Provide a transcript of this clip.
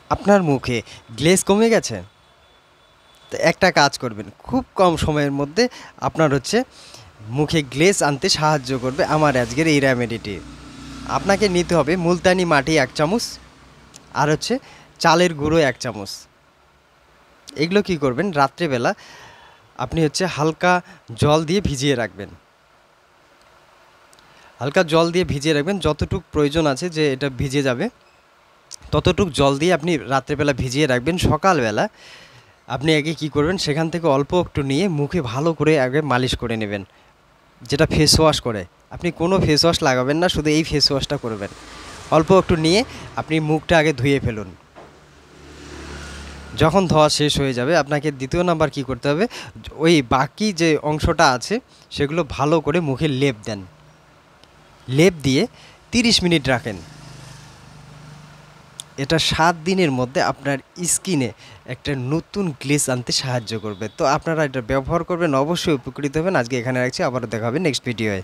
আপনার মুখে গ্লেজ কমে গেছে? তো একটা কাজ করবেন, খুব কম সময়ের মধ্যে আপনার মুখে গ্লেজ আনতে সাহায্য করবে আমার আজকের এই রেমেডিটি। আপনাকে নিতে হবে মুলতানি মাটি 1 চামচ আর চালের গুঁড়ো 1 চামচ। এগুলো কি করবেন, রাত্রেবেলা আপনি হালকা জল দিয়ে ভিজিয়ে রাখবেন। হালকা জল দিয়ে ভিজিয়ে রাখবেন, যতটুক প্রয়োজন আছে যে এটা ভিজে যাবে ততটুক জল দিয়ে আপনি রাত্রেবেলা ভিজিয়ে রাখবেন। সকালবেলা আপনি আগে কি করবেন, সেখান থেকে অল্প একটু নিয়ে মুখে ভালো করে আগে মালিশ করে নেবেন, যেটা ফেস ওয়াশ করে। আপনি কোনো ফেস ওয়াশ লাগাবেন না, শুধু এই ফেস ওয়াশটা করবেন। অল্প একটু নিয়ে আপনি মুখটা আগে ধুয়ে ফেলুন। যখন ধোয়া শেষ হয়ে যাবে আপনাকে দ্বিতীয় নাম্বার কি করতে হবে, ওই বাকি যে অংশটা আছে সেগুলো ভালো করে মুখে লেপ দেন। লেপ দিয়ে 30 মিনিট রাখেন। এটা 7 দিনের মধ্যে আপনার স্কিনে একটা নতুন গ্লেজ আনতে সাহায্য করবে। তো আপনারা এটা ব্যবহার করবেন, অবশ্যই উপকৃত হবেন। আজকে এখানে রাখছি, আবারও দেখা হবে নেক্সট ভিডিওয়ে।